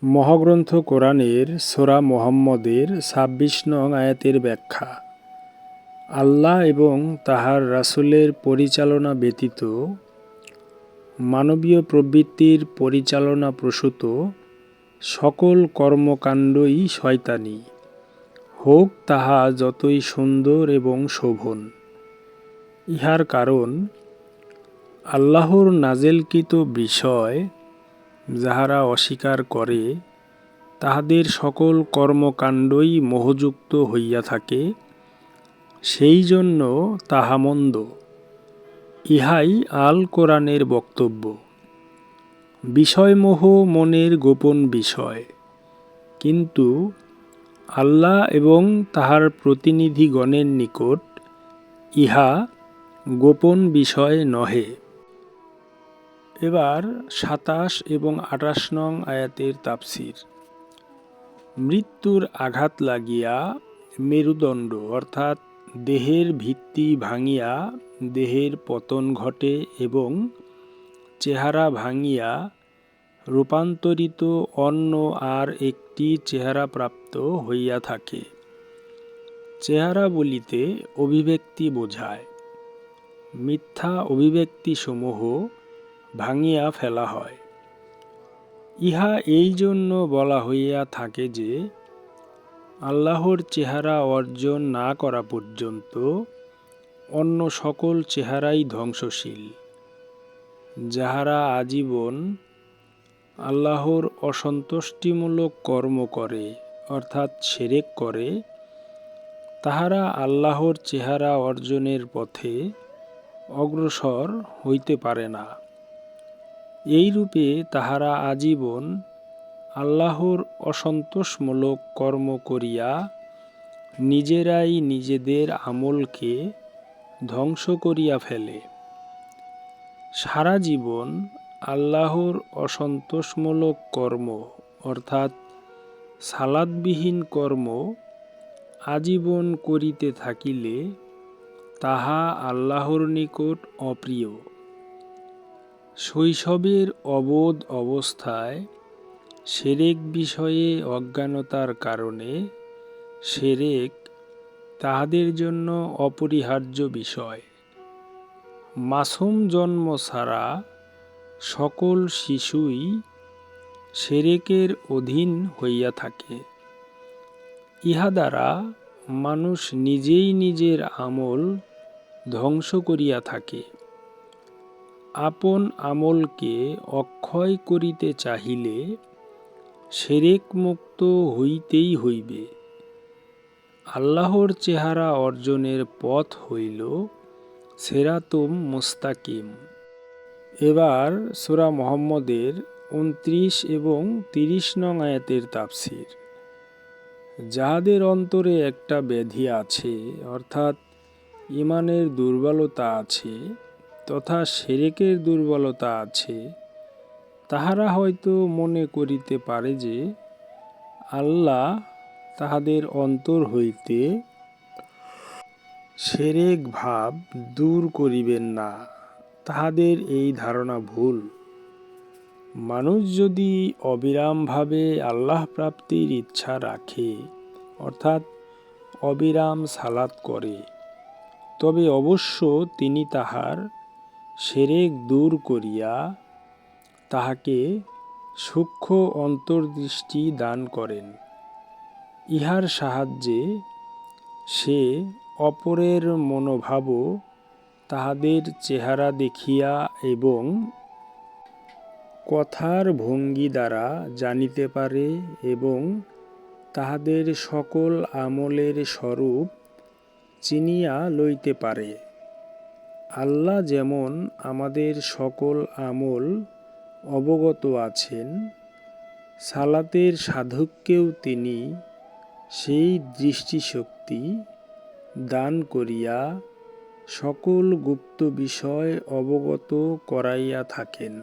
মহাগ্রন্থ কোরআনের সূরা মুহাম্মদের ২৬ নং আয়াতের ব্যাখ্যা। আল্লাহ এবং তাহার রাসূলের পরিচালনা ব্যতীত মানবীয় প্রবৃত্তির পরিচালনা প্রসূত সকল কর্মকাণ্ডই শয়তানি, হোক তাহা যতই সুন্দর এবং শোভন। ইহার কারণ আল্লাহর নাজেলকৃত বিষয় যাহারা অস্বীকার করে, তাহাদের সকল কর্মকাণ্ডই মোহযুক্ত হইয়া থাকে, সেই জন্য তাহা মন্দ। ইহাই আল কোরআনের বক্তব্য। বিষয়মোহ মনের গোপন বিষয়, কিন্তু আল্লাহ এবং তাহার প্রতিনিধিগণের নিকট ইহা গোপন বিষয় নহে। এবার ২৭ এবং ২৮ নং আয়াতের তাফসীর। মৃত্যুর আঘাত লাগিয়া মেরুদণ্ড অর্থাৎ দেহের ভিত্তি ভাঙিয়া দেহের পতন ঘটে এবং চেহারা ভাঙিয়া রূপান্তরিত অন্য আর একটি চেহারাপ্রাপ্ত হইয়া থাকে। চেহারা বলিতে অভিব্যক্তি বোঝায়। মিথ্যা অভিব্যক্তিসমূহ ভাঙিয়া ফেলা হয়। ইহা এই জন্য বলা হইয়া থাকে যে, আল্লাহর চেহারা অর্জন না করা পর্যন্ত অন্য সকল চেহারাই ধ্বংসশীল। যাহারা আজীবন আল্লাহর অসন্তুষ্টিমূলক কর্ম করে অর্থাৎ শিরক করে, তাহারা আল্লাহর চেহারা অর্জনের পথে অগ্রসর হইতে পারে না। এইরূপে তাহারা আজীবন আল্লাহর অসন্তোষমূলক কর্ম করিয়া নিজেরাই নিজেদের আমলকে ধ্বংস করিয়া ফেলে। সারা জীবন আল্লাহর অসন্তোষমূলক কর্ম অর্থাৎ সালাতবিহীন কর্ম আজীবন করিতে থাকিলে তাহা আল্লাহর নিকট অপ্রিয়। শৈশবের অবোধ অবস্থায় শিরক বিষয়ে অজ্ঞানতার কারণে শিরক তাহাদের জন্য অপরিহার্য বিষয়। মাসুম জন্ম ছাড়া সকল শিশুই শিরকের অধীন হইয়া থাকে। ইহা দ্বারা মানুষ নিজেই নিজের আমল ধ্বংস করিয়া থাকে। আপন আমলকে অক্ষয় করিতে চাহিলে শিরক মুক্ত হইতেই হইবে। আল্লাহর চেহারা অর্জনের পথ হইল সিরাতুম মুস্তাকিম। এবার সূরা মুহাম্মদের ২৯ এবং ৩০ নং আয়াতের তাফসীর। যাহাদের অন্তরে একটা ব্যাধি আছে অর্থাৎ ঈমানের দুর্বলতা আছে তথা শিরকের দুর্বলতা আছে, তাহারা হয়তো মনে করিতে পারে যে আল্লাহ তাহাদের অন্তর হইতে শিরক ভাব দূর করিবেন না। তাহাদের এই ধারণা ভুল। মানুষ যদি অবিরামভাবে আল্লাহ প্রাপ্তির ইচ্ছা রাখে অর্থাৎ অবিরাম সালাত করে, তবে অবশ্য তিনি তাহার শিরক দূর করিয়া তাহাকে সূক্ষ্ম অন্তর্দৃষ্টি দান করেন। ইহার সাহায্যে সে অপরের মনোভাবও তাহাদের চেহারা দেখিয়া এবং কথার ভঙ্গি দ্বারা জানিতে পারে এবং তাহাদের সকল আমলের স্বরূপ চিনিয়া লইতে পারে। আল্লাহ যেমন আমাদের সকল আমল অবগত আছেন, সালাতের সাধককেও তিনি সেই দৃষ্টিশক্তি দান করিয়া সকল গুপ্ত বিষয় অবগত করাইয়া থাকেন।